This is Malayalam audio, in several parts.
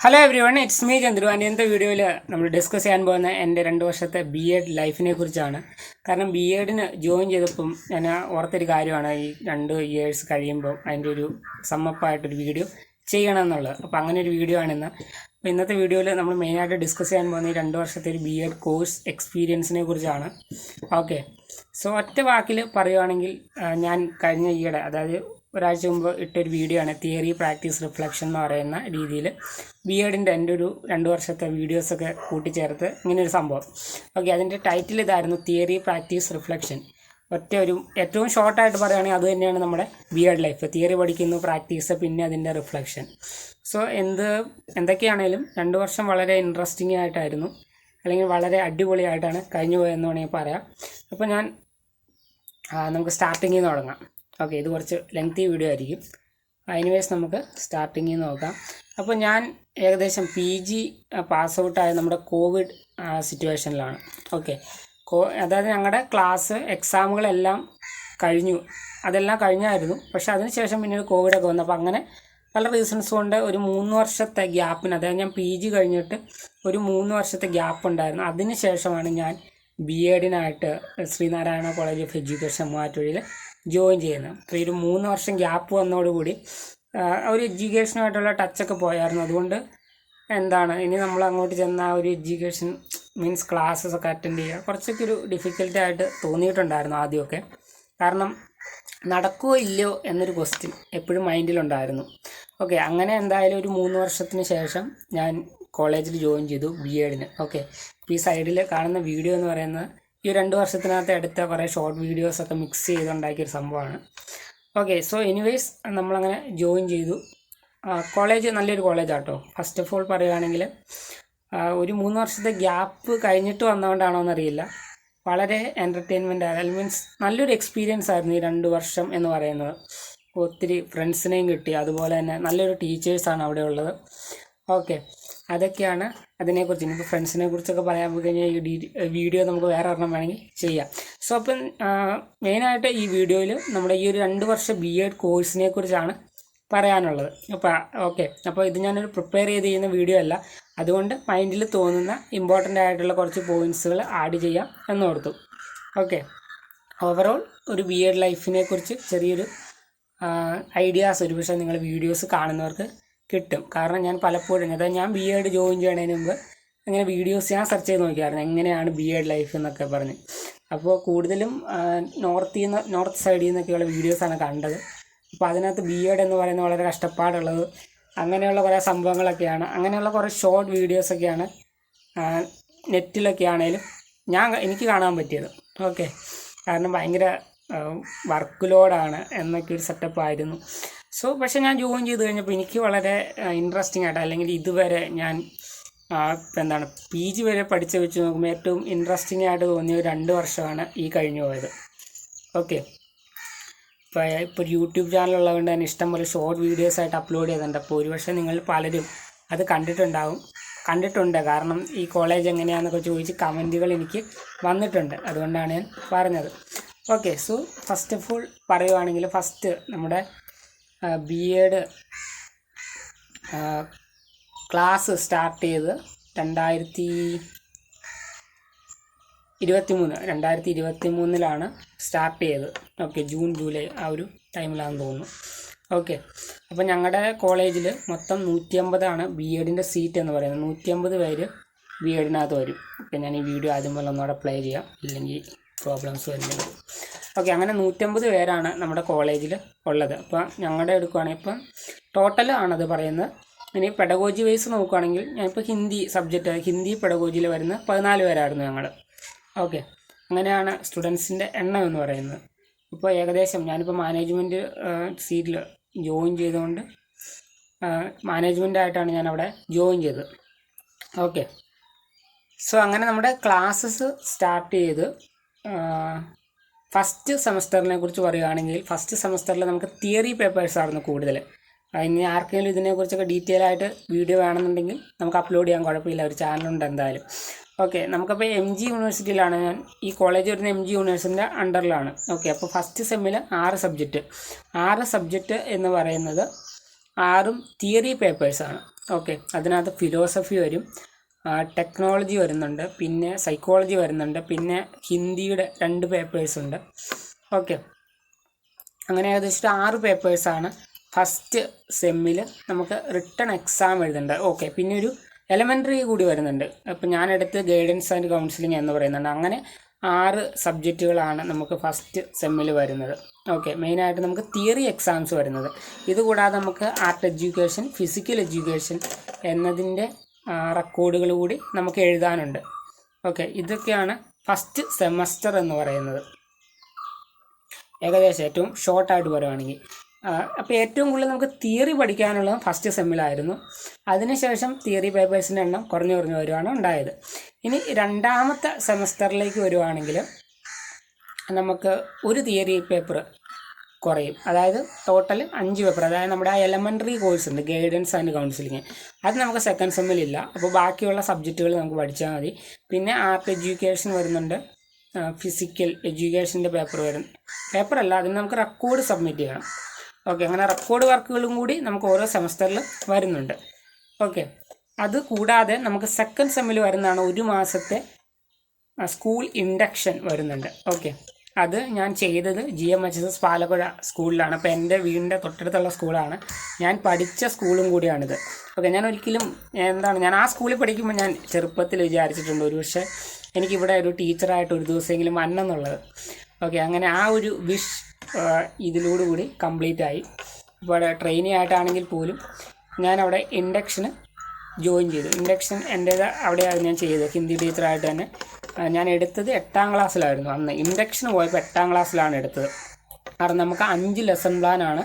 Hello every one, it's me Chandru. And ഇന്നത്തെ വീഡിയോയിൽ നമ്മൾ ഡിസ്കസ് ചെയ്യാൻ പോകുന്ന എൻ്റെ 2 വർഷത്തെ BEd ലൈഫിനെ കുറിച്ചാണ്. കാരണം BEഡിന് ജോയിൻ ചെയ്തപ്പം ഞാൻ ഓർത്തൊരു കാര്യമാണ്, ഈ 2 ഇയേഴ്സ് കഴിയുമ്പോൾ അതിൻ്റെ ഒരു സമ്മപ്പായിട്ടൊരു വീഡിയോ ചെയ്യണം എന്നുള്ളത്. അപ്പോൾ അങ്ങനെ ഒരു വീഡിയോ ആണിന്ന്. അപ്പോൾ ഇന്നത്തെ വീഡിയോയിൽ നമ്മൾ മെയിനായിട്ട് ഡിസ്കസ് ചെയ്യാൻ പോകുന്ന ഈ 2 വർഷത്തെ ഒരു BEd കോഴ്സ് എക്സ്പീരിയൻസിനെ കുറിച്ചാണ്. ഓക്കെ, സോ ഒറ്റ വാക്കിൽ പറയുകയാണെങ്കിൽ ഞാൻ കഴിഞ്ഞ ഈയിടെ, അതായത് ഒരാഴ്ച മുമ്പ് ഇട്ടൊരു വീഡിയോ ആണ് തിയറി പ്രാക്ടീസ് റിഫ്ലക്ഷൻ എന്ന് പറയുന്ന രീതിയിൽ BEഡിൻ്റെ എൻ്റെ ഒരു 2 വർഷത്തെ വീഡിയോസൊക്കെ കൂട്ടിച്ചേർത്ത് ഇങ്ങനെയൊരു സംഭവം. ഓക്കെ, അതിൻ്റെ ടൈറ്റിൽ ഇതായിരുന്നു, തിയറി പ്രാക്ടീസ് റിഫ്ലക്ഷൻ. ഏറ്റവും ഷോർട്ടായിട്ട് പറയുകയാണെങ്കിൽ അത് തന്നെയാണ് നമ്മുടെ BEd ലൈഫ്. തിയറി പഠിക്കുന്നു, പ്രാക്ടീസ്, പിന്നെ അതിൻ്റെ റിഫ്ലക്ഷൻ. സോ എന്തൊക്കെയാണേലും 2 വർഷം വളരെ ഇൻട്രസ്റ്റിംഗ് ആയിട്ടായിരുന്നു, അല്ലെങ്കിൽ വളരെ അടിപൊളിയായിട്ടാണ് കഴിഞ്ഞു പോയതെന്ന് വേണമെങ്കിൽ പറയാം. അപ്പോൾ നമുക്ക് സ്റ്റാർട്ടിങ്ങിൽ നിന്ന് തുടങ്ങാം. ഓക്കെ, ഇത് കുറച്ച് ലെങ്തി വീഡിയോ ആയിരിക്കും. എനിവേസ് നമുക്ക് സ്റ്റാർട്ടിങ്ങിൽ നിന്ന് നോക്കാം. അപ്പോൾ ഞാൻ ഏകദേശം PG പാസ് ഔട്ടായ നമ്മുടെ കോവിഡ് സിറ്റുവേഷനിലാണ്. ഓക്കെ, അതായത് ഞങ്ങളുടെ ക്ലാസ് എക്സാമുകളെല്ലാം കഴിഞ്ഞു, അതെല്ലാം കഴിഞ്ഞായിരുന്നു. പക്ഷെ അതിനുശേഷം പിന്നീട് കോവിഡൊക്കെ വന്നു. അപ്പോൾ അങ്ങനെ പല റീസൺസ് കൊണ്ട് ഒരു 3 വർഷത്തെ ഗ്യാപ്പിന്, അതായത് ഞാൻ PG കഴിഞ്ഞിട്ട് ഒരു 3 വർഷത്തെ ഗ്യാപ്പ് ഉണ്ടായിരുന്നു. അതിന് ശേഷമാണ് ഞാൻ BEഡിനായിട്ട് ശ്രീനാരായണ കോളേജ് ഓഫ് എഡ്യൂക്കേഷൻ മൂവാറ്റുപുഴയിൽ ജോയിൻ ചെയ്യുന്നത്. അപ്പോൾ ഈ ഒരു 3 വർഷം ഗ്യാപ്പ് വന്നതോടുകൂടി ഒരു എഡ്യൂക്കേഷനുമായിട്ടുള്ള ടച്ചൊക്കെ പോയായിരുന്നു. അതുകൊണ്ട് ഇനി നമ്മൾ അങ്ങോട്ട് ചെന്ന ആ ഒരു എഡ്യൂക്കേഷൻ മീൻസ് ക്ലാസ്സസ് ഒക്കെ അറ്റൻഡ് ചെയ്യുക കുറച്ചൊക്കെ ഒരു ഡിഫിക്കൽട്ടി ആയിട്ട് തോന്നിയിട്ടുണ്ടായിരുന്നു ആദ്യമൊക്കെ. കാരണം നടക്കുമോ ഇല്ലയോ എന്നൊരു ക്വസ്റ്റ്യൻ എപ്പോഴും മൈൻഡിലുണ്ടായിരുന്നു. ഓക്കെ, അങ്ങനെ എന്തായാലും ഒരു 3 വർഷത്തിന് ശേഷം ഞാൻ കോളേജിൽ ജോയിൻ ചെയ്തു BEഡിന്. ഓക്കെ, ഇപ്പോൾ ഈ സൈഡിൽ കാണുന്ന വീഡിയോ എന്ന് പറയുന്നത് ഈ 2 വർഷത്തിനകത്ത് എടുത്ത കുറേ ഷോർട്ട് വീഡിയോസൊക്കെ മിക്സ് ചെയ്തുണ്ടാക്കിയൊരു സംഭവമാണ്. ഓക്കെ, സോ എനിവേസ് നമ്മളങ്ങനെ ജോയിൻ ചെയ്തു. കോളേജ് നല്ലൊരു കോളേജാട്ടോ. ഫസ്റ്റ് ഓഫ് ഓൾ പറയുകയാണെങ്കിൽ ഒരു 3 വർഷത്തെ ഗ്യാപ്പ് കഴിഞ്ഞിട്ട് വന്നതുകൊണ്ടാണോ എന്നറിയില്ല, വളരെ എൻ്റർടൈൻമെൻ്റ് ആയ, മീൻസ് നല്ലൊരു എക്സ്പീരിയൻസ് ആയിരുന്നു ഈ 2 വർഷം എന്ന് പറയുന്നത്. ഒത്തിരി ഫ്രണ്ട്സിനെയും കിട്ടി, അതുപോലെ തന്നെ നല്ലൊരു ടീച്ചേഴ്സാണ് അവിടെ ഉള്ളത്. ഓക്കെ, അതൊക്കെയാണ് അതിനെക്കുറിച്ച്. ഇനിയിപ്പോൾ ഫ്രണ്ട്സിനെ കുറിച്ചൊക്കെ പറയാൻ പോയി കഴിഞ്ഞാൽ ഈ വീഡിയോ നമുക്ക് വേറെ ഒരെണ്ണം വേണമെങ്കിൽ ചെയ്യാം. സോ അപ്പം മെയിനായിട്ട് ഈ വീഡിയോയിൽ നമ്മുടെ ഈ ഒരു 2 വർഷം BEd കോഴ്സിനെ കുറിച്ചാണ് പറയാനുള്ളത്. അപ്പോൾ ഇത് ഞാനൊരു പ്രിപ്പയർ ചെയ്യുന്ന വീഡിയോ അല്ല, അതുകൊണ്ട് മൈൻഡിൽ തോന്നുന്ന ഇമ്പോർട്ടൻ്റ് ആയിട്ടുള്ള കുറച്ച് പോയിൻറ്റ്സുകൾ ആഡ് ചെയ്യാം എന്നോർത്തു. ഓക്കെ, ഓവറോൾ ഒരു BEd ലൈഫിനെ കുറിച്ച് ചെറിയൊരു ഐഡിയാസ് ഒരുപക്ഷെ നിങ്ങൾ വീഡിയോസ് കാണുന്നവർക്ക് കിട്ടും. കാരണം ഞാൻ പലപ്പോഴും, അതായത് ഞാൻ BEd ജോയിൻ ചെയ്യുന്നതിന് മുമ്പ് അങ്ങനെ വീഡിയോസ് ഞാൻ സെർച്ച് ചെയ്ത് നോക്കിയായിരുന്നു, എങ്ങനെയാണ് BEd ലൈഫ് എന്നൊക്കെ പറഞ്ഞ്. അപ്പോൾ കൂടുതലും നോർത്ത് സൈഡിൽ നിന്നൊക്കെയുള്ള വീഡിയോസാണ് കണ്ടത്. അപ്പോൾ അതിനകത്ത് BEd എന്ന് പറയുന്നത് വളരെ കഷ്ടപ്പാടുള്ളത്, അങ്ങനെയുള്ള കുറേ സംഭവങ്ങളൊക്കെയാണ്, അങ്ങനെയുള്ള കുറേ ഷോർട്ട് വീഡിയോസൊക്കെയാണ് നെറ്റിലൊക്കെ ആണെങ്കിലും എനിക്ക് കാണാൻ പറ്റിയത്. ഓക്കെ, കാരണം ഭയങ്കര വർക്ക് ലോഡാണ് എന്നൊക്കെ ഒരു സെറ്റപ്പ് ആയിരുന്നു. സോ പക്ഷേ ഞാൻ ജോയിൻ ചെയ്ത് കഴിഞ്ഞപ്പോൾ എനിക്ക് വളരെ ഇൻട്രസ്റ്റിംഗ് ആയിട്ട്, അല്ലെങ്കിൽ ഇതുവരെ ഞാൻ PG വരെ പഠിച്ച് വെച്ച് നോക്കുമ്പോൾ ഏറ്റവും ഇൻട്രസ്റ്റിംഗ് ആയിട്ട് തോന്നിയ 2 വർഷമാണ് ഈ കഴിഞ്ഞു പോയത്. ഓക്കെ, ഇപ്പോൾ യൂട്യൂബ് ചാനലുള്ളതുകൊണ്ട് തന്നെ ഇഷ്ടംപോലെ ഷോർട്ട് വീഡിയോസായിട്ട് അപ്ലോഡ് ചെയ്തിട്ടുണ്ട്. അപ്പോൾ ഒരുപക്ഷെ നിങ്ങൾ പലരും അത് കണ്ടിട്ടുണ്ട്. കാരണം ഈ കോളേജ് എങ്ങനെയാണെന്നൊക്കെ ചോദിച്ച് കമൻറ്റുകൾ എനിക്ക് വന്നിട്ടുണ്ട്, അതുകൊണ്ടാണ് ഞാൻ പറഞ്ഞത്. Okay, so first of all പറയുവാണെങ്കിൽ ഫസ്റ്റ് നമ്മുടെ BEd ക്ലാസ് സ്റ്റാർട്ട് ചെയ്ത് 2023 സ്റ്റാർട്ട് ചെയ്തത്. ഓക്കെ, ജൂൺ ജൂലൈ ആ ഒരു ടൈമിലാണെന്ന് തോന്നുന്നു. ഓക്കെ, അപ്പോൾ ഞങ്ങളുടെ കോളേജിൽ മൊത്തം 150 BEഡിൻ്റെ സീറ്റ് എന്ന് പറയുന്നത്. 150 പേര് BEഡിനകത്ത് വരും. ഓക്കെ, ഞാൻ ഈ വീഡിയോ ആദ്യം പോലെ ഒന്നുകൂടെ പ്ലേ ചെയ്യാം, ഇല്ലെങ്കിൽ പ്രോബ്ലംസ് വരുന്നുണ്ട്. ഓക്കെ, അങ്ങനെ 150 പേരാണ് നമ്മുടെ കോളേജിൽ ഉള്ളത്. അപ്പോൾ ഞങ്ങളുടെ എടുക്കുകയാണെങ്കിൽ ഇപ്പം ടോട്ടൽ ആണത് പറയുന്നത്. ഇനി പെഡഗോജി വൈസ് നോക്കുകയാണെങ്കിൽ ഞാനിപ്പോൾ ഹിന്ദി പെഡഗോജിയിൽ വരുന്ന 14 പേരായിരുന്നു ഞങ്ങൾ. ഓക്കെ, അങ്ങനെയാണ് സ്റ്റുഡൻസിൻ്റെ എണ്ണം എന്ന് പറയുന്നത്. ഇപ്പോൾ ഏകദേശം ഞാനിപ്പോൾ മാനേജ്മെൻറ്റ് സീറ്റിൽ ജോയിൻ ചെയ്തുകൊണ്ട് മാനേജ്മെൻറ്റായിട്ടാണ് ഞാനവിടെ ജോയിൻ ചെയ്തത്. ഓക്കെ, സോ അങ്ങനെ നമ്മുടെ ക്ലാസ്സസ് സ്റ്റാർട്ട് ചെയ്ത് ഫസ്റ്റ് സെമസ്റ്ററിനെ കുറിച്ച് പറയുകയാണെങ്കിൽ ഫസ്റ്റ് സെമസ്റ്ററിൽ നമുക്ക് തിയറി പേപ്പേഴ്സായിരുന്നു കൂടുതൽ. ഇനി ആർക്കെങ്കിലും ഇതിനെക്കുറിച്ചൊക്കെ ഡീറ്റെയിൽ ആയിട്ട് വീഡിയോ വേണമെന്നുണ്ടെങ്കിൽ നമുക്ക് അപ്ലോഡ് ചെയ്യാൻ കുഴപ്പമില്ല, ഒരു ചാനലുണ്ട് എന്തായാലും. ഓക്കെ, നമുക്കപ്പോൾ MG യൂണിവേഴ്സിറ്റിയിലാണ് ഞാൻ, ഈ കോളേജ് വരുന്ന MG യൂണിവേഴ്സിറ്റിൻ്റെ അണ്ടറിലാണ്. ഓക്കെ, അപ്പോൾ ഫസ്റ്റ് സെമ്മിൽ 6 സബ്ജക്റ്റ് എന്ന് പറയുന്നത് 6 തിയറി പേപ്പേഴ്സാണ്. ഓക്കെ, അതിനകത്ത് ഫിലോസഫി വരും, ടെക്നോളജി വരുന്നുണ്ട്, പിന്നെ സൈക്കോളജി വരുന്നുണ്ട്, പിന്നെ ഹിന്ദിയുടെ 2 പേപ്പേഴ്സ് ഉണ്ട്. ഓക്കെ, അങ്ങനെ ഏകദേശം 6 പേപ്പേഴ്സാണ് ഫസ്റ്റ് സെമ്മിൽ നമുക്ക് റിട്ടൺ എക്സാം എഴുതേണ്ടത്. ഓക്കെ, പിന്നെ ഒരു എലമെൻ്ററി കൂടി വരുന്നുണ്ട്. അപ്പോൾ ഞാനെടുത്ത് ഗൈഡൻസ് ആൻഡ് കൗൺസിലിംഗ് എന്ന് പറയുന്നുണ്ട്. അങ്ങനെ 6 സബ്ജക്റ്റുകളാണ് നമുക്ക് ഫസ്റ്റ് സെമ്മിൽ വരുന്നത്. ഓക്കെ, മെയിനായിട്ട് നമുക്ക് തിയറി എക്സാംസ് വരുന്നത്. ഇതുകൂടാതെ നമുക്ക് ആർട്ട് എഡ്യൂക്കേഷൻ, ഫിസിക്കൽ എഡ്യൂക്കേഷൻ എന്നതിൻ്റെ റെക്കോർഡുകൾ കൂടി നമുക്ക് എഴുതാനുണ്ട്. ഓക്കെ, ഇതൊക്കെയാണ് ഫസ്റ്റ് സെമസ്റ്റർ എന്ന് പറയുന്നത്. ഏകദേശം ഏറ്റവും ഷോർട്ടായിട്ട് പറയുകയാണെങ്കിൽ. അപ്പോൾ ഏറ്റവും കൂടുതൽ നമുക്ക് തിയറി പഠിക്കാനുള്ളത് ഫസ്റ്റ് സെമ്മിലായിരുന്നു. അതിനുശേഷം തിയറി പേപ്പേഴ്സിൻ്റെ എണ്ണം കുറഞ്ഞു വരുവാണ് ഉണ്ടായത്. ഇനി രണ്ടാമത്തെ സെമസ്റ്ററിലേക്ക് വരുവാണെങ്കിൽ നമുക്ക് ഒരു തിയറി പേപ്പർ കുറയും. അതായത് ടോട്ടൽ 5 പേപ്പർ. അതായത് നമ്മുടെ ആ എലമെൻ്ററി കോഴ്സ് ഉണ്ട്, ഗൈഡൻസ് ആൻഡ് കൗൺസിലിംഗ്, അത് നമുക്ക് സെക്കൻഡ് സെമ്മിലില്ല. അപ്പോൾ ബാക്കിയുള്ള സബ്ജക്റ്റുകൾ നമുക്ക് പഠിച്ചാൽ മതി. പിന്നെ ആർട്ട് എഡ്യൂക്കേഷൻ വരുന്നുണ്ട്, ഫിസിക്കൽ എഡ്യൂക്കേഷൻ്റെ പേപ്പറല്ല, അതിന് നമുക്ക് റെക്കോർഡ് സബ്മിറ്റ് ചെയ്യണം. ഓക്കെ, അങ്ങനെ റെക്കോർഡ് വർക്കുകളും കൂടി നമുക്ക് ഓരോ സെമസ്റ്ററിൽ വരുന്നുണ്ട്. ഓക്കെ, അത് കൂടാതെ നമുക്ക് സെക്കൻഡ് സെമ്മിൽ വരുന്നതാണ് 1 മാസത്തെ സ്കൂൾ ഇൻഡക്ഷൻ വരുന്നുണ്ട്. ഓക്കെ, അത് ഞാൻ ചെയ്തത് GMHS പാലക്കുഴ സ്കൂളിലാണ്. അപ്പോൾ എൻ്റെ വീടിൻ്റെ തൊട്ടടുത്തുള്ള സ്കൂളാണ്, ഞാൻ പഠിച്ച സ്കൂളും കൂടിയാണിത്. ഓക്കെ, ഞാൻ ഒരിക്കലും ഞാൻ ആ സ്കൂളിൽ പഠിക്കുമ്പോൾ ഞാൻ ചെറുപ്പത്തിൽ വിചാരിച്ചിട്ടുണ്ട് ഒരു പക്ഷേ എനിക്കിവിടെ ഒരു ടീച്ചറായിട്ട് ഒരു ദിവസമെങ്കിലും വന്നെന്നുള്ളത്. ഓക്കെ, അങ്ങനെ ആ ഒരു വിഷ് ഇതിലൂടെ കംപ്ലീറ്റ് ആയി. ഇപ്പോൾ ട്രെയിനി ആയിട്ടാണെങ്കിൽ പോലും ഞാൻ അവിടെ ഇൻഡക്ഷന് ജോയിൻ ചെയ്തു. ഇൻഡക്ഷൻ എൻ്റേത് അവിടെയാണ് ഞാൻ ചെയ്തത്. ഹിന്ദി ടീച്ചറായിട്ട് തന്നെ ഞാൻ എടുത്തത് 8ാം ക്ലാസ്സിലായിരുന്നു. അന്ന് ഇൻഡക്ഷന് പോയപ്പോൾ 8ാം ക്ലാസ്സിലാണ് എടുത്തത്. കാരണം നമുക്ക് 5 ലെസൺ പ്ലാനാണ്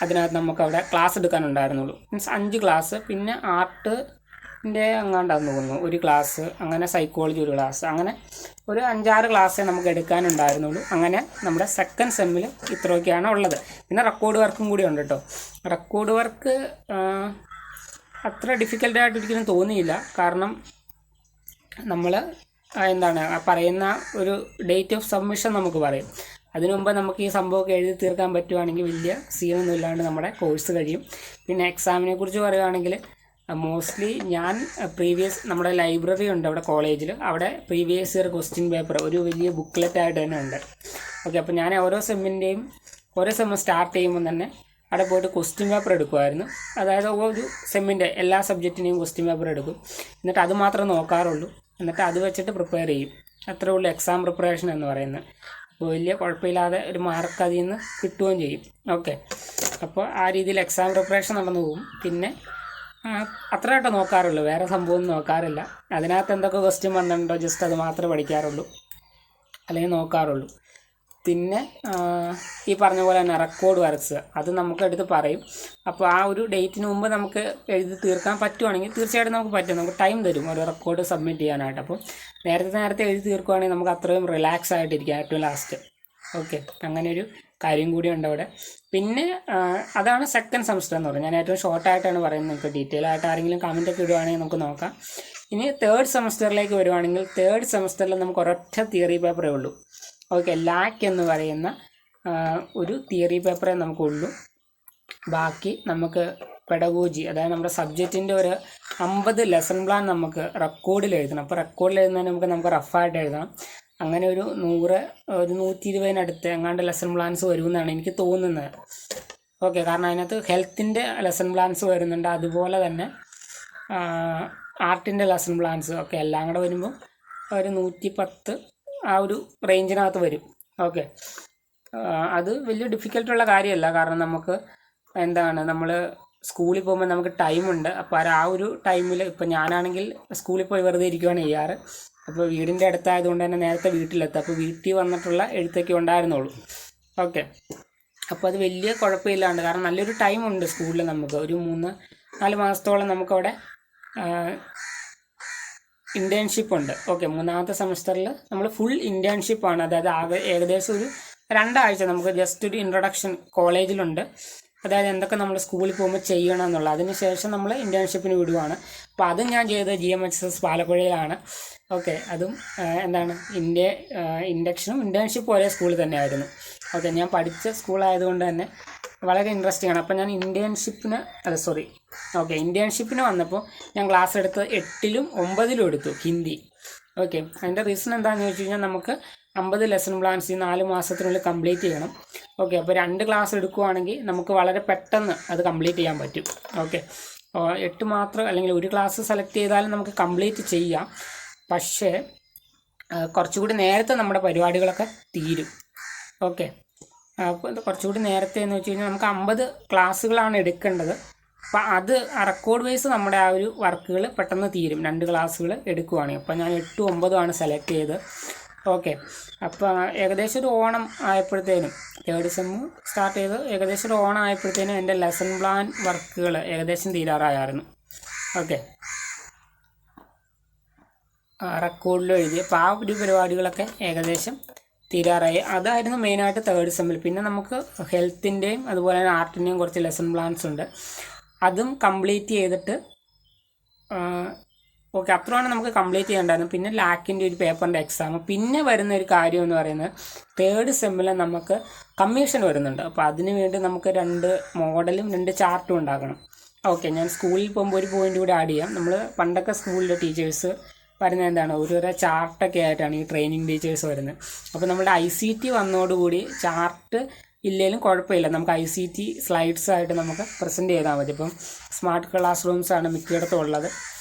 അതിനകത്ത് നമുക്കവിടെ ക്ലാസ് എടുക്കാനുണ്ടായിരുന്നുള്ളൂ. മീൻസ് 5 ക്ലാസ്, പിന്നെ ആർട്ടിൻ്റെ അങ്ങാണ്ടാന്ന് തോന്നുന്നു 1 ക്ലാസ്, അങ്ങനെ സൈക്കോളജി 1 ക്ലാസ്, അങ്ങനെ ഒരു 5-6 ക്ലാസ്സേ നമുക്ക് എടുക്കാനുണ്ടായിരുന്നുള്ളൂ. അങ്ങനെ നമ്മുടെ സെക്കൻഡ് സെമ്മിൽ ഇത്രയൊക്കെയാണ് ഉള്ളത്. പിന്നെ റെക്കോർഡ് വർക്കും കൂടി ഉണ്ട് കേട്ടോ. റെക്കോർഡ് വർക്ക് അത്ര ഡിഫിക്കൽട്ടായിട്ട് ഒരിക്കലും തോന്നിയില്ല. കാരണം നമ്മൾ പറയുന്ന ഒരു ഡേറ്റ് ഓഫ് സബ്മിഷൻ നമുക്ക് പറയും. അതിനു മുമ്പ് നമുക്ക് ഈ സംഭവമൊക്കെ എഴുതി തീർക്കാൻ പറ്റുവാണെങ്കിൽ വലിയ സീനൊന്നും ഇല്ലാണ്ട് നമ്മുടെ കോഴ്സ് കഴിയും. പിന്നെ എക്സാമിനെ കുറിച്ച് പറയുകയാണെങ്കിൽ മോസ്റ്റ്ലി ഞാൻ നമ്മുടെ ലൈബ്രറി ഉണ്ട് അവിടെ കോളേജിൽ, അവിടെ പ്രീവിയസ് ഇയർ ക്വസ്റ്റ്യൻ പേപ്പർ ഒരു വലിയ ബുക്ക്ലെറ്റ് ആയിട്ട് തന്നെ ഉണ്ട്. ഓക്കെ, അപ്പോൾ ഞാൻ ഓരോ സെമ്മ് സ്റ്റാർട്ട് ചെയ്യുമ്പോൾ തന്നെ അവിടെ പോയിട്ട് ക്വസ്റ്റ്യൻ പേപ്പർ എടുക്കുമായിരുന്നു. അതായത് ഒരു സെമ്മിൻ്റെ എല്ലാ സബ്ജക്റ്റിനെയും ക്വസ്റ്റ്യൻ പേപ്പർ എടുക്കും, എന്നിട്ട് അത് മാത്രമേ നോക്കാറുള്ളൂ, എന്നിട്ട് അത് വെച്ചിട്ട് പ്രിപ്പയർ ചെയ്യും. അത്രേ ഉള്ളൂ എക്സാം പ്രിപ്പറേഷൻ എന്ന് പറയുന്നത്. അപ്പോൾ വലിയ കുഴപ്പമില്ലാതെ ഒരു മാർക്ക് അതിൽ നിന്ന് കിട്ടുകയും ചെയ്യും. ഓക്കെ, അപ്പോൾ ആ രീതിയിൽ എക്സാം പ്രിപ്പറേഷൻ നടന്നു പോകും. പിന്നെ അത്രയായിട്ട് നോക്കാറുള്ളൂ, വേറെ സംഭവമൊന്നും നോക്കാറില്ല. അതിനകത്ത് എന്തൊക്കെ ക്വസ്റ്റ്യൻ വന്നിട്ടുണ്ടോ ജസ്റ്റ് അത് മാത്രമേ പഠിക്കാറുള്ളൂ, അല്ലെങ്കിൽ നോക്കാറുള്ളൂ. പിന്നെ ഈ പറഞ്ഞ പോലെ തന്നെ റെക്കോർഡ് വർക്ക്സ് അത് നമുക്ക് എടുത്ത് പറയും. അപ്പോൾ ആ ഒരു ഡേറ്റിന് മുമ്പ് നമുക്ക് എഴുതി തീർക്കാൻ പറ്റുവാണെങ്കിൽ തീർച്ചയായിട്ടും നമുക്ക് പറ്റും. നമുക്ക് ടൈം തരും ഒരു റെക്കോർഡ് സബ്മിറ്റ് ചെയ്യാനായിട്ട്. അപ്പോൾ നേരത്തെ എഴുതി തീർക്കുവാണെങ്കിൽ നമുക്ക് അത്രയും റിലാക്സ് ആയിട്ടിരിക്കാം ഏറ്റവും ലാസ്റ്റ്. ഓക്കെ, അങ്ങനെ ഒരു കാര്യം കൂടിയുണ്ട് അവിടെ. പിന്നെ അതാണ് സെക്കൻഡ് സെമസ്റ്റർ എന്ന് പറയുന്നത്. ഞാൻ ഏറ്റവും ഷോർട്ടായിട്ടാണ് പറയുന്നത്. നിങ്ങൾക്ക് ഡീറ്റെയിൽ ആയിട്ട് ആരെങ്കിലും കമൻറ്റൊക്കെ ഇടുവാണെങ്കിൽ നമുക്ക് നോക്കാം. ഇനി തേർഡ് സെമസ്റ്ററിലേക്ക് വരുവാണെങ്കിൽ തേർഡ് സെമസ്റ്ററിൽ നമുക്ക് ഒരൊറ്റ തിയറി പേപ്പറേ ഉള്ളൂ. ഓക്കെ, ലാക്ക് എന്ന് പറയുന്ന ഒരു തിയറി പേപ്പറേ നമുക്കുള്ളൂ. ബാക്കി നമുക്ക് പെഡഗോജി, അതായത് നമ്മുടെ സബ്ജക്റ്റിൻ്റെ ഒരു 50 ലെസൺ പ്ലാൻ നമുക്ക് റെക്കോർഡിൽ എഴുതണം. അപ്പോൾ റെക്കോർഡിൽ എഴുതുന്നതിന് നമുക്ക് റഫായിട്ട് എഴുതണം. അങ്ങനെ ഒരു 100-120 എങ്ങാണ്ട് ലെസൺ പ്ലാൻസ് വരുമെന്നാണ് എനിക്ക് തോന്നുന്നത്. ഓക്കെ, കാരണം അതിനകത്ത് ഹെൽത്തിൻ്റെ ലെസൺ പ്ലാൻസ് വരുന്നുണ്ട്, അതുപോലെ തന്നെ ആർട്ടിൻ്റെ ലെസൺ പ്ലാൻസ് ഒക്കെ എല്ലാം കൂടെ വരുമ്പോൾ ഒരു 110 ആ ഒരു റേഞ്ചിനകത്ത് വരും. ഓക്കെ, അത് വലിയ ഡിഫിക്കൽട്ടുള്ള കാര്യമല്ല. കാരണം നമുക്ക് നമ്മൾ സ്കൂളിൽ പോകുമ്പോൾ നമുക്ക് ടൈമുണ്ട്. അപ്പോൾ ആ ഒരു ടൈമിൽ ഇപ്പോൾ ഞാനാണെങ്കിൽ സ്കൂളിൽ പോയി വെറുതെ ഇരിക്കുകയാണ് ചെയ്യാറ്. അപ്പോൾ വീടിൻ്റെ അടുത്തായതുകൊണ്ട് തന്നെ നേരത്തെ വീട്ടിലെത്തും. അപ്പോൾ വീട്ടിൽ വന്നിട്ടുള്ള എഴുത്തൊക്കെ ഉണ്ടായിരുന്നുള്ളൂ. ഓക്കെ, അപ്പോൾ അത് വലിയ കുഴപ്പമില്ലാണ്ട്, കാരണം നല്ലൊരു ടൈമുണ്ട് സ്കൂളിൽ. നമുക്ക് ഒരു 3-4 മാസത്തോളം നമുക്കവിടെ ഇൻറ്റേൺഷിപ്പ് ഉണ്ട്. ഓക്കെ, 3ാമത്തെ സെമസ്റ്ററിൽ നമ്മൾ ഫുൾ ഇൻറ്റേൺഷിപ്പാണ്. അതായത് ഏകദേശം ഒരു 2 ആഴ്ച നമുക്ക് ജസ്റ്റ് ഒരു ഇൻട്രൊഡക്ഷൻ കോളേജിലുണ്ട്. അതായത് എന്തൊക്കെ നമ്മൾ സ്കൂളിൽ പോകുമ്പോൾ ചെയ്യണം എന്നുള്ളത്. അതിനുശേഷം നമ്മൾ ഇൻറ്റേൺഷിപ്പിന് വിടുവാണ്. അപ്പോൾ അതും ഞാൻ ചെയ്തത് GMHS പാലക്കുഴയിലാണ്. ഓക്കെ, അതും ഇൻഡക്ഷനും ഇൻറ്റേൺഷിപ്പ് ഒരേ സ്കൂളിൽ തന്നെയായിരുന്നു. ഓക്കെ, ഞാൻ പഠിച്ച സ്കൂളായതുകൊണ്ട് തന്നെ വളരെ ഇൻട്രസ്റ്റിംഗ് ആണ്. അപ്പോൾ ഞാൻ ഇന്റേൺഷിപ്പിന് വന്നപ്പോൾ ഞാൻ ക്ലാസ് എടുത്ത് 8ലും 9ലും എടുത്തു ഹിന്ദി. ഓക്കെ, അതിൻ്റെ റീസൺ എന്താണെന്ന് വെച്ച് കഴിഞ്ഞാൽ നമുക്ക് 50 ലെസൺ പ്ലാൻസ് ഈ 4 മാസത്തിനുള്ളിൽ കംപ്ലീറ്റ് ചെയ്യണം. ഓക്കെ, അപ്പോൾ 2 ക്ലാസ് എടുക്കുവാണെങ്കിൽ നമുക്ക് വളരെ പെട്ടെന്ന് അത് കംപ്ലീറ്റ് ചെയ്യാൻ പറ്റും. ഓക്കെ, 8 മാത്രം അല്ലെങ്കിൽ ഒരു ക്ലാസ് സെലക്ട് ചെയ്താലും നമുക്ക് കംപ്ലീറ്റ് ചെയ്യാം. പക്ഷേ കുറച്ചുകൂടി നേരത്തെ നമ്മുടെ പരിപാടികളൊക്കെ തീരും. ഓക്കെ, അപ്പോൾ കുറച്ചുകൂടി നേരത്തെ എന്ന് വെച്ച് കഴിഞ്ഞാൽ നമുക്ക് 50 ക്ലാസ്സുകളാണ് എടുക്കേണ്ടത്. അപ്പോൾ അത് റെക്കോർഡ് വൈസ് നമ്മുടെ ആ ഒരു വർക്കുകൾ പെട്ടെന്ന് തീരും 2 ക്ലാസ്സുകൾ എടുക്കുവാണെങ്കിൽ. അപ്പോൾ ഞാൻ 8ഉം 9ഉം ആണ് സെലക്ട് ചെയ്ത്. ഓക്കെ, അപ്പോൾ ഏകദേശം ഒരു ഓണം ആയപ്പോഴത്തേനും 3rd സെം സ്റ്റാർട്ട് ചെയ്ത് ഏകദേശം ഒരു ഓണം ആയപ്പോഴത്തേനും എൻ്റെ ലെസൺ പ്ലാൻ വർക്കുകൾ ഏകദേശം തീരാറായിരുന്നു. ഓക്കെ, റെക്കോർഡിൽ എഴുതി. അപ്പോൾ ആ ഒരു പരിപാടികളൊക്കെ ഏകദേശം തീരാറായി. അതായിരുന്നു മെയിനായിട്ട് 3rd സെമ്മിൽ. പിന്നെ നമുക്ക് ഹെൽത്തിൻ്റെയും അതുപോലെ തന്നെ ആർട്ടിൻ്റെയും കുറച്ച് ലെസൺ പ്ലാൻസ് ഉണ്ട്. അതും കംപ്ലീറ്റ് ചെയ്തിട്ട് ഓക്കെ, അത്രയാണ് നമുക്ക് കംപ്ലീറ്റ് ചെയ്യേണ്ടായിരുന്നു. പിന്നെ ലാക്കിൻ്റെ ഒരു പേപ്പറിൻ്റെ എക്സാം. പിന്നെ വരുന്ന ഒരു കാര്യം എന്ന് പറയുന്നത് 3rd സെമ്മിൽ നമുക്ക് കമ്മീഷൻ വരുന്നുണ്ട്. അപ്പോൾ അതിന് വേണ്ടി നമുക്ക് 2 മോഡലും 2 ചാർട്ടും ഉണ്ടാക്കണം. ഓക്കെ, ഞാൻ സ്കൂളിൽ പോകുമ്പോൾ ഒരു പോയിൻ്റ് കൂടി ആഡ് ചെയ്യാം. നമ്മൾ പണ്ടൊക്കെ സ്കൂളിലെ ടീച്ചേഴ്സ് വരുന്നത് എന്താണ്, ഓരോരോ ചാർട്ടൊക്കെ ആയിട്ടാണ് ഈ ട്രെയിനിങ് ടീച്ചേഴ്സ് വരുന്നത്. അപ്പോൾ നമ്മുടെ ICT വന്നതോടുകൂടി ചാർട്ട് ഇല്ലെങ്കിലും കുഴപ്പമില്ല, നമുക്ക് ICT സ്ലൈഡ്സ് ആയിട്ട് നമുക്ക് പ്രസൻറ്റ് ചെയ്താൽ മതി. ഇപ്പം സ്മാർട്ട് ക്ലാസ് റൂംസാണ് മിക്കയിടത്തും ഉള്ളത്.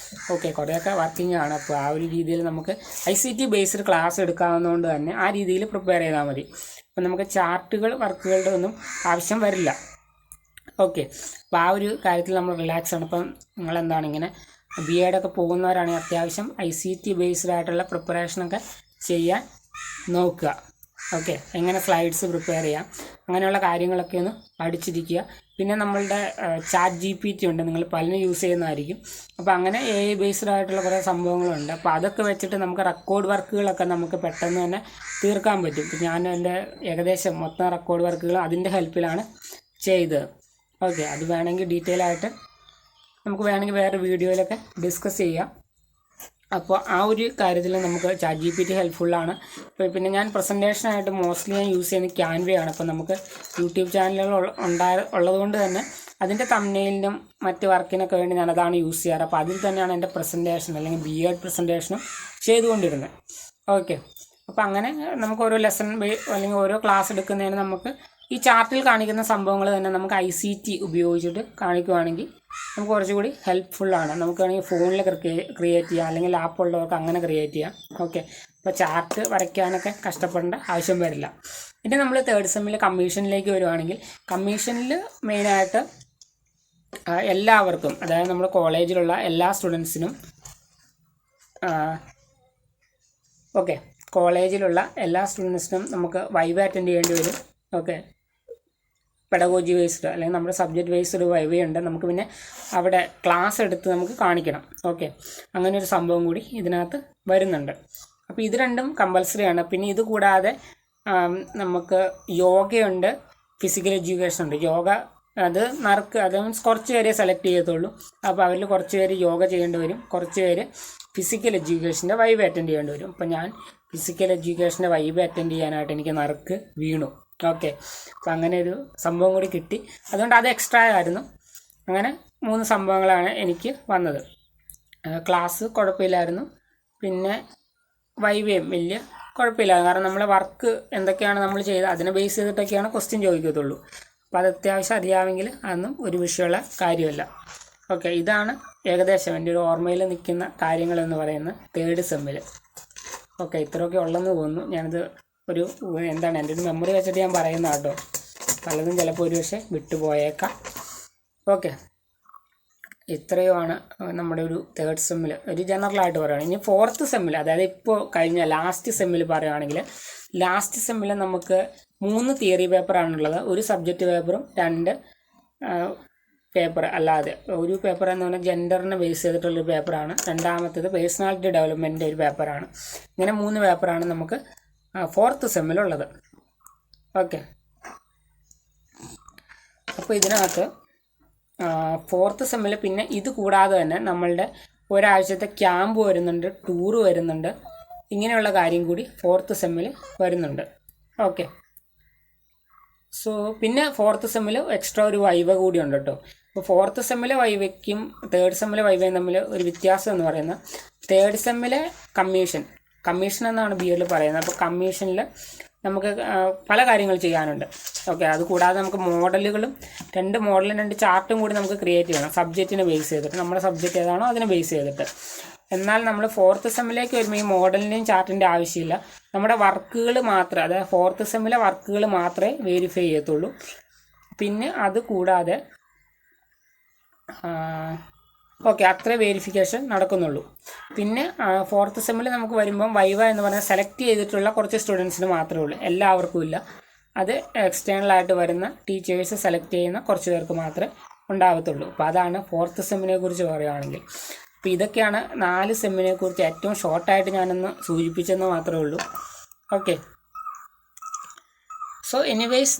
ഓക്കെ, കുറേയൊക്കെ വർക്കിംഗ് ആണ്. അപ്പോൾ ആ ഒരു രീതിയിൽ നമുക്ക് ICT ബേസ്ഡ് ക്ലാസ് എടുക്കാവുന്നതുകൊണ്ട് തന്നെ ആ രീതിയിൽ പ്രിപ്പയർ ചെയ്താൽ മതി. അപ്പം നമുക്ക് ചാർട്ടുകൾ വർക്കുകളുടെ ഒന്നും ആവശ്യം വരില്ല. ഓക്കെ, അപ്പോൾ ആ ഒരു കാര്യത്തിൽ നമ്മൾ റിലാക്സ് ആണ്. അപ്പം നിങ്ങളെന്താണ് ഇങ്ങനെ B.Ed ഒക്കെ പോകുന്നവരാണെങ്കിൽ അത്യാവശ്യം ICT ബേസ്ഡ് ആയിട്ടുള്ള പ്രിപ്പറേഷനൊക്കെ ചെയ്യാൻ നോക്കുക. ഓക്കെ, എങ്ങനെ സ്ലൈഡ്സ് പ്രിപ്പയർ ചെയ്യാം അങ്ങനെയുള്ള കാര്യങ്ങളൊക്കെ ഒന്ന് പഠിച്ചിരിക്കുക. പിന്നെ നമ്മളുടെ ChatGPT ഉണ്ട്, നിങ്ങൾ പലരും യൂസ് ചെയ്യുന്നതായിരിക്കും. അപ്പോൾ അങ്ങനെ AI ബേസ്ഡ് ആയിട്ടുള്ള കുറേ സംഭവങ്ങളുണ്ട്. അപ്പോൾ അതൊക്കെ വെച്ചിട്ട് നമുക്ക് റെക്കോർഡ് വർക്കുകളൊക്കെ നമുക്ക് പെട്ടെന്ന് തന്നെ തീർക്കാൻ പറ്റും. ഇപ്പോൾ ഞാൻ എൻ്റെ ഏകദേശം മൊത്തം റെക്കോർഡ് വർക്കുകൾ അതിൻ്റെ ഹെൽപ്പിലാണ് ചെയ്തത്. ഓക്കെ, അത് വേണമെങ്കിൽ ഡീറ്റെയിൽ ആയിട്ട് നമുക്ക് വേണമെങ്കിൽ വേറെ വീഡിയോയിലൊക്കെ ഡിസ്കസ് ചെയ്യാം. അപ്പോൾ ആ ഒരു കാര്യത്തിൽ നമുക്ക് ChatGPT ഹെൽപ്ഫുള്ളാണ്. പിന്നെ ഞാൻ പ്രസൻറ്റേഷനായിട്ട് മോസ്റ്റ്ലി ഞാൻ യൂസ് ചെയ്യുന്നത് ക്യാൻവയാണ്. അപ്പോൾ നമുക്ക് യൂട്യൂബ് ചാനലുകൾ ഉള്ളതുകൊണ്ട് തന്നെ അതിൻ്റെ തംബ്നെയിലിനും മറ്റ് വർക്കിനൊക്കെ വേണ്ടി ഞാൻ അതാണ് യൂസ് ചെയ്യാറ്. അപ്പോൾ അതിൽ തന്നെയാണ് എൻ്റെ പ്രസൻറ്റേഷൻ അല്ലെങ്കിൽ B.Ed പ്രസൻറ്റേഷനും ചെയ്തുകൊണ്ടിരുന്നത്. ഓക്കെ, അപ്പോൾ അങ്ങനെ നമുക്ക് ഓരോ ലെസൺ അല്ലെങ്കിൽ ഓരോ ക്ലാസ് എടുക്കുന്നതിന് നമുക്ക് ഈ ചാർട്ടിൽ കാണിക്കുന്ന സംഭവങ്ങൾ തന്നെ നമുക്ക് ICT ഉപയോഗിച്ചിട്ട് കാണിക്കുവാണെങ്കിൽ നമുക്ക് കുറച്ചുകൂടി ഹെൽപ്ഫുള്ളാണ്. നമുക്ക് വേണമെങ്കിൽ ഫോണിൽ ക്രിയേറ്റ് ചെയ്യാം, അല്ലെങ്കിൽ ആപ്പ് ഉള്ളവർക്ക് അങ്ങനെ ക്രിയേറ്റ് ചെയ്യാം. ഓക്കെ, അപ്പോൾ ചാർട്ട് വരയ്ക്കാനൊക്കെ കഷ്ടപ്പെടേണ്ട ആവശ്യം വരില്ല. പിന്നെ നമ്മൾ 3rd സെമ്മിൽ കമ്മീഷനിലേക്ക് വരുവാണെങ്കിൽ കമ്മീഷനിൽ മെയിനായിട്ട് എല്ലാവർക്കും, അതായത് നമ്മുടെ കോളേജിലുള്ള എല്ലാ സ്റ്റുഡൻസിനും കോളേജിലുള്ള എല്ലാ സ്റ്റുഡൻസിനും നമുക്ക് വൈവ അറ്റൻഡ് ചെയ്യേണ്ടി വരും. ഓക്കെ, പെഡഗോജി വൈസ്ഡ് അല്ലെങ്കിൽ നമ്മുടെ സബ്ജക്റ്റ് വൈസ്ഡ് വൈവയുണ്ട്. നമുക്ക് പിന്നെ അവിടെ ക്ലാസ് എടുത്ത് നമുക്ക് കാണിക്കണം. ഓക്കെ, അങ്ങനെ ഒരു സംഭവം കൂടി ഇതിനകത്ത് വരുന്നുണ്ട്. അപ്പോൾ ഇത് രണ്ടും കമ്പൽസറി ആണ്. പിന്നെ ഇത് കൂടാതെ നമുക്ക് യോഗയുണ്ട്, ഫിസിക്കൽ എഡ്യൂക്കേഷൻ ഉണ്ട്. യോഗ അത് മീൻസ് കുറച്ച് പേരെ സെലക്ട് ചെയ്യത്തുള്ളൂ. അപ്പോൾ അവരിൽ കുറച്ച് പേര് യോഗ ചെയ്യേണ്ടി വരും, കുറച്ച് പേര് ഫിസിക്കൽ എഡ്യൂക്കേഷൻ്റെ വൈവ അറ്റൻഡ് ചെയ്യേണ്ടി വരും. അപ്പോൾ ഞാൻ ഫിസിക്കൽ എഡ്യൂക്കേഷൻ്റെ വൈവ അറ്റൻഡ് ചെയ്യാനായിട്ട് എനിക്ക് നറുക്ക് വീണു. ഓക്കെ, അപ്പോൾ അങ്ങനെ ഒരു സംഭവം കൂടി കിട്ടി, അതുകൊണ്ട് അത് എക്സ്ട്രാ ആയിരുന്നു. അങ്ങനെ 3 സംഭവങ്ങളാണ് എനിക്ക് വന്നത്. ക്ലാസ് കുഴപ്പമില്ലായിരുന്നു, പിന്നെ വൈവയും വലിയ കുഴപ്പമില്ലായിരുന്നു. കാരണം നമ്മളെ വർക്ക് എന്തൊക്കെയാണ് നമ്മൾ ചെയ്തത് അതിനെ ബേസ് ചെയ്തിട്ടൊക്കെയാണ് ക്വസ്റ്റ്യൻ ചോദിക്കത്തുള്ളൂ. അപ്പോൾ അത് അത്യാവശ്യം അറിയാമെങ്കിൽ അതൊന്നും ഒരു വിഷയമുള്ള കാര്യമല്ല. ഓക്കെ, ഇതാണ് ഏകദേശം എൻ്റെ ഒരു ഓർമ്മയിൽ നിൽക്കുന്ന കാര്യങ്ങളെന്ന് പറയുന്നത് 3rd സെമ്മിൽ. ഓക്കെ, ഇത്രയൊക്കെ ഉള്ളെന്ന് തോന്നുന്നു. ഞാനിത് എൻ്റെ ഒരു മെമ്മറി വെച്ചിട്ട് ഞാൻ പറയുന്ന കേട്ടോ, പലതും ചിലപ്പോൾ ഒരു പക്ഷേ വിട്ടുപോയേക്കാം. ഓക്കെ, ഇത്രയുമാണ് നമ്മുടെ ഒരു 3rd സെമ്മിൽ ഒരു ജനറലായിട്ട് പറയുകയാണ്. ഇനി 4th സെമ്മിൽ, അതായത് ഇപ്പോൾ കഴിഞ്ഞ ലാസ്റ്റ് സെമ്മിൽ പറയുകയാണെങ്കിൽ ലാസ്റ്റ് സെമ്മിൽ നമുക്ക് 3 തിയറി പേപ്പറാണുള്ളത്. ഒരു സബ്ജക്റ്റ് പേപ്പറും 2 പേപ്പർ അല്ലാതെ. ഒരു പേപ്പർ എന്ന് പറഞ്ഞാൽ ജെൻഡറിനെ ബേസ് ചെയ്തിട്ടുള്ളൊരു പേപ്പറാണ്. രണ്ടാമത്തേത് പേഴ്സണാലിറ്റി ഡെവലപ്മെൻറ്റിൻ്റെ ഒരു പേപ്പറാണ്. ഇങ്ങനെ 3 പേപ്പറാണ് നമുക്ക് 4th സെമ്മിലുള്ളത്. ഓക്കെ, അപ്പോൾ ഇതിനകത്ത് 4th സെമ്മിൽ പിന്നെ ഇത് കൂടാതെ തന്നെ നമ്മളുടെ ഒരാഴ്ചത്തെ ക്യാമ്പ് വരുന്നുണ്ട്, ടൂറ് വരുന്നുണ്ട്. ഇങ്ങനെയുള്ള കാര്യം കൂടി 4th സെമ്മിൽ വരുന്നുണ്ട്. ഓക്കെ, സോ പിന്നെ ഫോർത്ത് സെമ്മിൽ എക്സ്ട്രാ ഒരു വൈവ കൂടി ഉണ്ട് കേട്ടോ. അപ്പോൾ ഫോർത്ത് സെമ്മിലെ വൈവയ്ക്കും തേർഡ് സെമ്മിലെ വൈവയും തമ്മിൽ ഒരു വ്യത്യാസം എന്ന് പറയുന്നത്, തേർഡ് സെമ്മിലെ കമ്മീഷൻ എന്നാണ് ബി എഡിൽ പറയുന്നത്. അപ്പോൾ കമ്മീഷനിൽ നമുക്ക് പല കാര്യങ്ങൾ ചെയ്യാനുണ്ട്. ഓക്കെ, അതുകൂടാതെ നമുക്ക് മോഡലുകളും 2 ചാർട്ടും കൂടി നമുക്ക് ക്രിയേറ്റ് ചെയ്യണം, സബ്ജക്റ്റിനെ ബേസ് ചെയ്തിട്ട്, നമ്മുടെ സബ്ജക്റ്റ് ഏതാണോ അതിനെ ബേസ് ചെയ്തിട്ട്. എന്നാൽ നമ്മൾ ഫോർത്ത് സെമ്മിലേക്ക് വരുമ്പോൾ ഈ മോഡലിൻ്റെയും ചാർട്ടിൻ്റെ ആവശ്യമില്ല. നമ്മുടെ വർക്കുകൾ മാത്രമേ, അതായത് ഫോർത്ത് സെമ്മിലെ വർക്കുകൾ മാത്രമേ വെരിഫൈ ചെയ്യത്തുള്ളൂ. പിന്നെ അത് കൂടാതെ ഓക്കെ, അത്രേ വെരിഫിക്കേഷൻ നടക്കുന്നുള്ളൂ. പിന്നെ ഫോർത്ത് സെമ്മിൽ നമുക്ക് വരുമ്പം വൈവ എന്ന് പറഞ്ഞാൽ സെലക്ട് ചെയ്തിട്ടുള്ള കുറച്ച് സ്റ്റുഡൻസിന് മാത്രമേ ഉള്ളൂ, എല്ലാവർക്കും ഇല്ല. അത് എക്സ്റ്റേണലായിട്ട് വരുന്ന ടീച്ചേഴ്സ് സെലക്ട് ചെയ്യുന്ന കുറച്ച് പേർക്ക് മാത്രമേ ഉണ്ടാകത്തുള്ളൂ. അപ്പോൾ അതാണ് ഫോർത്ത് സെമ്മിനെ കുറിച്ച് പറയുകയാണെങ്കിൽ. അപ്പോൾ ഇതൊക്കെയാണ് 4 സെമ്മിനെ കുറിച്ച് ഏറ്റവും ഷോർട്ടായിട്ട് ഞാനൊന്ന് സൂചിപ്പിച്ചെന്ന് മാത്രമേ ഉള്ളൂ. ഓക്കെ, സോ എനിവേയ്സ്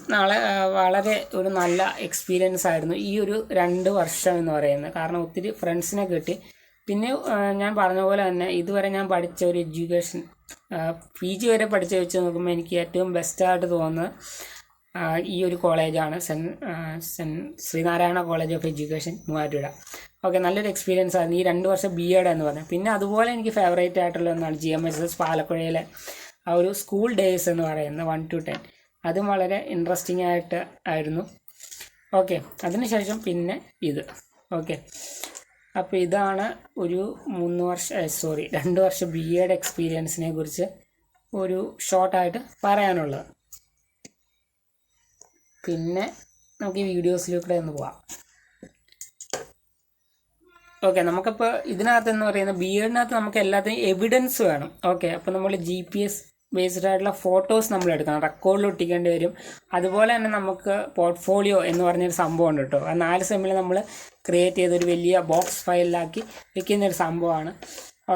വളരെ ഒരു നല്ല എക്സ്പീരിയൻസ് ആയിരുന്നു ഈ ഒരു 2 വർഷം എന്ന് പറയുന്നത്. കാരണം ഒത്തിരി ഫ്രണ്ട്സിനെ കിട്ടി. പിന്നെ ഞാൻ പറഞ്ഞ പോലെ തന്നെ ഇതുവരെ ഞാൻ പഠിച്ച ഒരു എഡ്യൂക്കേഷൻ, PG വരെ പഠിച്ച് വെച്ച് നോക്കുമ്പോൾ എനിക്ക് ഏറ്റവും ബെസ്റ്റായിട്ട് തോന്നുന്നത് ഈ ഒരു കോളേജാണ്, Sreenarayana college of education, Muvattupuzha. Okay, നല്ലൊരു എക്സ്പീരിയൻസ് ആയിരുന്നു ഈ 2 വർഷം BEd എന്ന് പറഞ്ഞത്. പിന്നെ അതുപോലെ എനിക്ക് ഫേവറേറ്റ് ആയിട്ടുള്ള ഒന്നാണ് GMSS പാലക്കുഴയിലെ ആ ഒരു സ്കൂൾ ഡേയ്സ് എന്ന് പറയുന്നത് 1 to 10. അതും വളരെ ഇൻട്രസ്റ്റിംഗ് ആയിരുന്നു. ഓക്കെ, അതിനുശേഷം പിന്നെ ഇത്. ഓക്കെ, അപ്പോൾ ഇതാണ് ഒരു 2 വർഷം BEd എക്സ്പീരിയൻസിനെ കുറിച്ച് ഒരു ഷോർട്ടായിട്ട് പറയാനുള്ളത്. പിന്നെ നമുക്ക് ഈ വീഡിയോസിലൂടെ ഒന്ന് പോവാം. ഓക്കെ, നമുക്കിപ്പോൾ ഇതിനകത്തെന്ന് പറയുന്നത് BEdനകത്ത് നമുക്ക് എല്ലാത്തിനും എവിഡൻസ് വേണം. ഓക്കെ, അപ്പോൾ നമ്മൾ GPS ബേസ്ഡ് ആയിട്ടുള്ള ഫോട്ടോസ് നമ്മൾ എടുക്കണം, റെക്കോർഡിൽ ഒട്ടിക്കേണ്ടി വരും. അതുപോലെ തന്നെ നമുക്ക് പോർട്ട്ഫോളിയോ എന്ന് പറഞ്ഞൊരു സംഭവം ഉണ്ട് കേട്ടോ. ആ 4 സെമ്മിൽ നമ്മൾ ക്രിയേറ്റ് ചെയ്തൊരു വലിയ ബോക്സ് ഫയലിലാക്കി വെക്കുന്നൊരു സംഭവമാണ്.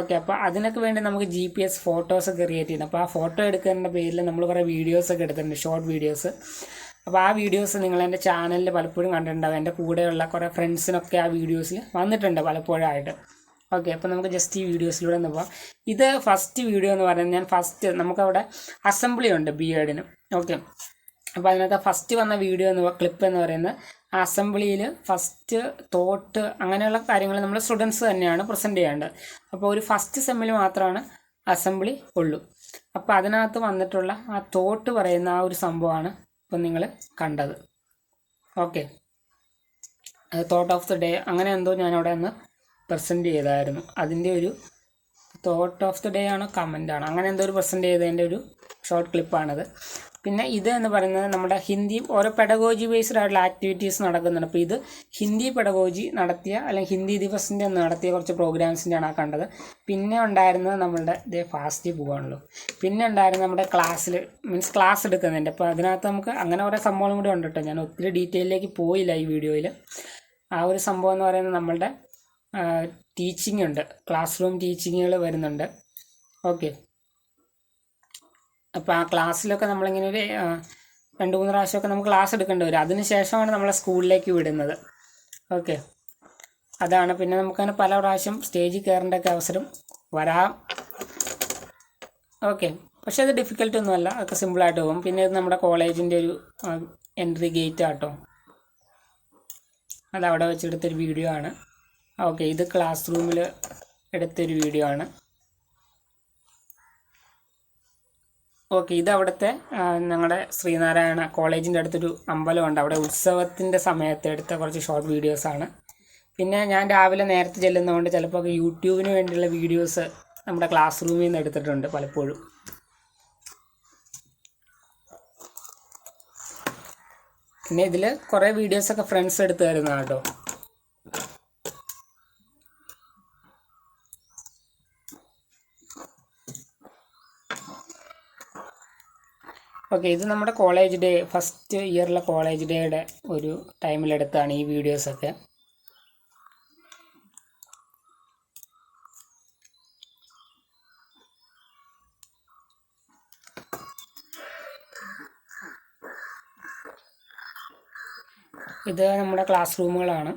ഓക്കെ, അപ്പോൾ അതിനൊക്കെ വേണ്ടി നമുക്ക് GPS ഫോട്ടോസൊക്കെ ക്രിയേറ്റ് ചെയ്യണം. അപ്പോൾ ആ ഫോട്ടോ എടുക്കുന്നതിൻ്റെ പേരിൽ നമ്മൾ കുറേ വീഡിയോസൊക്കെ എടുത്തിട്ടുണ്ട്, ഷോർട്ട് വീഡിയോസ്. അപ്പോൾ ആ വീഡിയോസ് നിങ്ങൾ എൻ്റെ ചാനലിൽ പലപ്പോഴും കണ്ടിട്ടുണ്ടാവും. എൻ്റെ കൂടെയുള്ള കുറേ ഫ്രണ്ട്സിനൊക്കെ ആ വീഡിയോസിൽ വന്നിട്ടുണ്ട് പലപ്പോഴായിട്ട്. ഓക്കെ, അപ്പോൾ നമുക്ക് ജസ്റ്റ് ഈ വീഡിയോസിലൂടെ ഒന്ന് പോവാം. ഇത് ഫസ്റ്റ് വീഡിയോ എന്ന് പറയുന്നത് നമുക്കവിടെ അസംബ്ലി ഉണ്ട് BEdന്. ഓക്കെ, അപ്പോൾ അതിനകത്ത് ഫസ്റ്റ് വന്ന വീഡിയോ ക്ലിപ്പ് എന്ന് പറയുന്നത് അസംബ്ലിയിൽ ഫസ്റ്റ് തോട്ട് അങ്ങനെയുള്ള കാര്യങ്ങൾ നമ്മൾ സ്റ്റുഡൻസ് തന്നെയാണ് പ്രസൻറ്റ് ചെയ്യേണ്ടത്. അപ്പോൾ ഒരു ഫസ്റ്റ് സെമ്മിൽ മാത്രമാണ് അസംബ്ലി ഉള്ളൂ. അപ്പോൾ അതിനകത്ത് വന്നിട്ടുള്ള ആ തോട്ട് പറയുന്ന ആ ഒരു സംഭവമാണ് ഇപ്പം നിങ്ങൾ കണ്ടത്. Okay, thought of the day അങ്ങനെ എന്തോ ഞാനവിടെ ഒന്ന് പ്രസൻറ്റ് ചെയ്തായിരുന്നു. അതിൻ്റെ ഒരു തോട്ട് ഓഫ് ദി ഡേ ആണോ കമൻ്റ് ആണോ അങ്ങനെ എന്തോ ഒരു പ്രസൻറ്റ് ചെയ്തതിൻ്റെ ഒരു ഷോർട്ട് ക്ലിപ്പാണത്. പിന്നെ ഇത് എന്ന് പറയുന്നത് നമ്മുടെ ഹിന്ദി ഓരോ പെഡഗോജി ബേസ്ഡ് ആയിട്ടുള്ള ആക്ടിവിറ്റീസ് നടക്കുന്നുണ്ട്. അപ്പോൾ ഇത് ഹിന്ദി പെഡഗോജി നടത്തിയ അല്ലെങ്കിൽ ഹിന്ദി ദിവസിൻ്റെ നടത്തിയ കുറച്ച് പ്രോഗ്രാംസിൻ്റെയാണ് ആ കണ്ടത്. പിന്നെ ഉണ്ടായിരുന്നത് നമ്മളുടെ ഫാസ്റ്റ് പോകാണല്ലോ. പിന്നെ ഉണ്ടായിരുന്നത് നമ്മുടെ ക്ലാസ് എടുക്കുന്നുണ്ട്. അപ്പോൾ അതിനകത്ത് നമുക്ക് അങ്ങനെ കുറേ സംഭവങ്ങളും കൂടി ഉണ്ട് കേട്ടോ. ഞാൻ ഒത്തിരി ഡീറ്റെയിലേക്ക് പോയില്ല ഈ വീഡിയോയിൽ. ആ ഒരു സംഭവം എന്ന് പറയുന്നത് നമ്മളുടെ ടീച്ചിങ് ഉണ്ട്, ക്ലാസ് റൂം ടീച്ചിങ്ങുകൾ വരുന്നുണ്ട്. ഓക്കെ, അപ്പോൾ ആ ക്ലാസ്സിലൊക്കെ നമ്മളിങ്ങനെ ഒരു 2-3 പ്രാവശ്യമൊക്കെ നമുക്ക് ക്ലാസ് എടുക്കേണ്ടി വരും. അതിന് ശേഷമാണ് നമ്മളെ സ്കൂളിലേക്ക് വിടുന്നത്. ഓക്കെ, അതാണ്. പിന്നെ നമുക്കങ്ങനെ പല പ്രാവശ്യം സ്റ്റേജിൽ കയറേണ്ടൊക്കെ അവസരം വരാം. ഓക്കെ, പക്ഷെ അത് ഡിഫിക്കൽട്ടൊന്നുമല്ല, അതൊക്കെ സിമ്പിളായിട്ട് പോകും. പിന്നെ ഇത് നമ്മുടെ കോളേജിൻ്റെ ഒരു എൻട്രി ഗേറ്റ് ആട്ടോ, അതവിടെ വെച്ചെടുത്തൊരു വീഡിയോ ആണ്. ഓക്കെ, ഇത് ക്ലാസ് റൂമിൽ എടുത്തൊരു വീഡിയോ ആണ്. ഓക്കെ, ഇത് അവിടുത്തെ ഞങ്ങളുടെ ശ്രീനാരായണ കോളേജിൻ്റെ അടുത്തൊരു അമ്പലമുണ്ട്, അവിടെ ഉത്സവത്തിൻ്റെ സമയത്ത് എടുത്ത കുറച്ച് ഷോർട്ട് വീഡിയോസാണ്. പിന്നെ ഞാൻ രാവിലെ നേരത്തെ ചെല്ലുന്നതുകൊണ്ട് ചിലപ്പോൾ യൂട്യൂബിന് വേണ്ടിയുള്ള വീഡിയോസ് നമ്മുടെ ക്ലാസ് റൂമിൽ നിന്ന് എടുത്തിട്ടുണ്ട് പലപ്പോഴും. പിന്നെ ഇതിൽ കുറേ വീഡിയോസൊക്കെ ഫ്രണ്ട്സ് എടുത്ത് തരുന്നതാണ് കേട്ടോ. ഓക്കെ, ഇത് നമ്മുടെ കോളേജ് ഡേ, ഫസ്റ്റ് ഇയറിലെ കോളേജ് ഡേയുടെ ഒരു ടൈമിലെടുത്താണ് ഈ വീഡിയോസൊക്കെ. ഇത് നമ്മുടെ ക്ലാസ് റൂമുകളാണ്.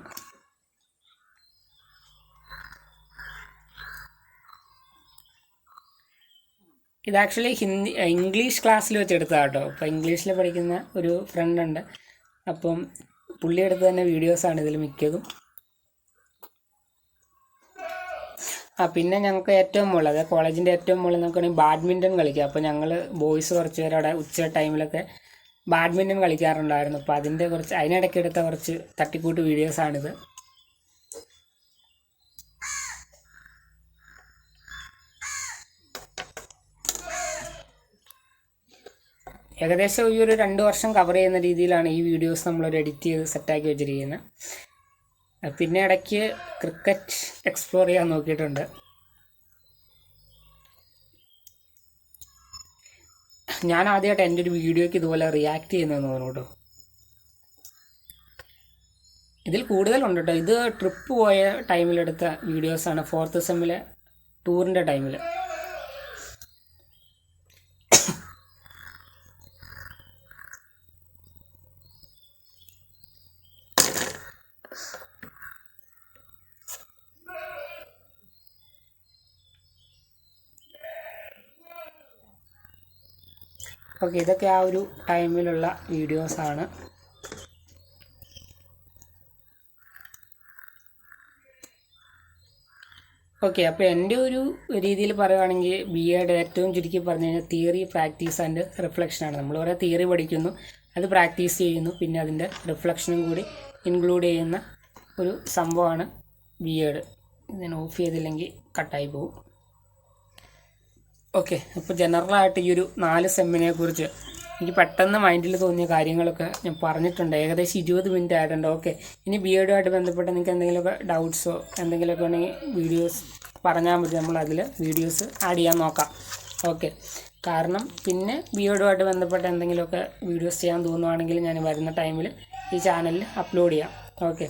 ഇത് ആക്ച്വലി ഇംഗ്ലീഷ് ക്ലാസ്സിൽ വെച്ച് എടുത്തതാണ് കേട്ടോ. അപ്പോൾ ഇംഗ്ലീഷിൽ പഠിക്കുന്ന ഒരു ഫ്രണ്ട് ഉണ്ട്, അപ്പം പുള്ളി എടുത്ത് തന്നെ വീഡിയോസാണ് ഇതിൽ മിക്കതും. പിന്നെ ഞങ്ങൾക്ക് ഏറ്റവും മുകളിൽ, അതായത് കോളേജിൻ്റെ ഏറ്റവും മുകളിൽ നോക്കുകയാണെങ്കിൽ ബാഡ്മിൻ്റൺ കളിക്കുക. അപ്പോൾ ഞങ്ങൾ ബോയ്സ് കുറച്ച് പേര് അവിടെ ഉച്ച ടൈമിലൊക്കെ ബാഡ്മിൻ്റൺ കളിക്കാറുണ്ടായിരുന്നു. അപ്പോൾ അതിനിടയ്ക്ക് എടുത്ത കുറച്ച് തട്ടിക്കൂട്ട് വീഡിയോസാണിത്. ഏകദേശം ഈ ഒരു 2 വർഷം കവർ ചെയ്യുന്ന രീതിയിലാണ് ഈ വീഡിയോസ് നമ്മളൊരു എഡിറ്റ് ചെയ്ത് സെറ്റാക്കി വെച്ചിരിക്കുന്നത്. പിന്നെ ഇടയ്ക്ക് ക്രിക്കറ്റ് എക്സ്പ്ലോർ ചെയ്യാൻ നോക്കിയിട്ടുണ്ട്. ഞാൻ ആദ്യമായിട്ട് എൻ്റെ ഒരു വീഡിയോയ്ക്ക് ഇതുപോലെ റിയാക്ട് ചെയ്യുന്നതെന്ന് തോന്നുന്നു കേട്ടോ. ഇതിൽ കൂടുതലുണ്ട് കേട്ടോ. ഇത് ട്രിപ്പ് പോയ ടൈമിലെടുത്ത വീഡിയോസാണ്, 4th സെമ്മിലെ ടൂറിൻ്റെ ടൈമിൽ. ഓക്കെ, ഇതൊക്കെ ആ ഒരു ടൈമിലുള്ള വീഡിയോസാണ്. ഓക്കെ, അപ്പോൾ എൻ്റെ ഒരു രീതിയിൽ പറയുകയാണെങ്കിൽ BEd ഏറ്റവും ചുരുക്കി പറഞ്ഞു കഴിഞ്ഞാൽ തിയറി, പ്രാക്ടീസ് ആൻഡ് റിഫ്ലക്ഷനാണ്. നമ്മൾ കുറേ തിയറി പഠിക്കുന്നു, അത് പ്രാക്ടീസ് ചെയ്യുന്നു, പിന്നെ അതിൻ്റെ റിഫ്ലക്ഷനും കൂടി ഇൻക്ലൂഡ് ചെയ്യുന്ന ഒരു സംഭവമാണ് BEd. ഞാൻ ഓഫ് ചെയ്തില്ലെങ്കിൽ കട്ടായി പോകും. ഓക്കെ, അപ്പോൾ ജനറലായിട്ട് ഈ ഒരു 4 സെമ്മിനെ കുറിച്ച് എനിക്ക് പെട്ടെന്ന് മൈൻഡിൽ തോന്നിയ കാര്യങ്ങളൊക്കെ ഞാൻ പറഞ്ഞിട്ടുണ്ട്. ഏകദേശം 20 മിനിറ്റ് ആയിട്ടുണ്ട്. ഓക്കെ, ഇനി BEdുമായിട്ട് ബന്ധപ്പെട്ട് നിങ്ങൾക്ക് എന്തെങ്കിലുമൊക്കെ ഡൗട്ട്സോ എന്തെങ്കിലുമൊക്കെ ഉണ്ടെങ്കിൽ വീഡിയോസ് പറഞ്ഞാൽ മതി, നമ്മൾ അതിൽ വീഡിയോസ് ആഡ് ചെയ്യാൻ നോക്കാം. ഓക്കെ, കാരണം പിന്നെ BEdുമായിട്ട് ബന്ധപ്പെട്ട് എന്തെങ്കിലുമൊക്കെ വീഡിയോസ് ചെയ്യാൻ തോന്നുവാണെങ്കിൽ ഞാൻ വരുന്ന ടൈമിൽ ഈ ചാനലിൽ അപ്ലോഡ് ചെയ്യാം. ഓക്കെ,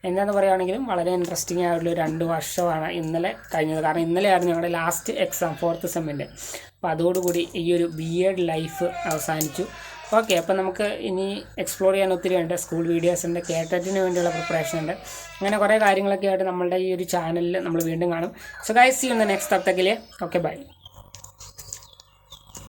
എന്താണെന്ന് പറയുകയാണെങ്കിലും വളരെ ഇൻട്രസ്റ്റിംഗ് ആയിട്ടുള്ള 2 വർഷമാണ് ഇന്നലെ കഴിഞ്ഞത്. കാരണം ഇന്നലെയായിരുന്നു ഞങ്ങളുടെ ലാസ്റ്റ് എക്സാം 4th സെമ്മിൻ്റെ. അപ്പോൾ അതോടുകൂടി ഈ ഒരു BEd ലൈഫ് അവസാനിച്ചു. ഓക്കെ, അപ്പോൾ നമുക്ക് ഇനി എക്സ്പ്ലോർ ചെയ്യാൻ ഒത്തിരി ഉണ്ട്. സ്കൂൾ വീഡിയോസ് ഉണ്ട്, കേട്ടറ്റിന് വേണ്ടിയുള്ള പ്രിപ്പറേഷൻ ഉണ്ട്, അങ്ങനെ കുറേ കാര്യങ്ങളൊക്കെ ആയിട്ട് നമ്മളുടെ ഈ ഒരു ചാനലിൽ നമ്മൾ വീണ്ടും കാണും. So guys, see you in the next. തത്തക്കിലെ ഓക്കെ, ബൈ.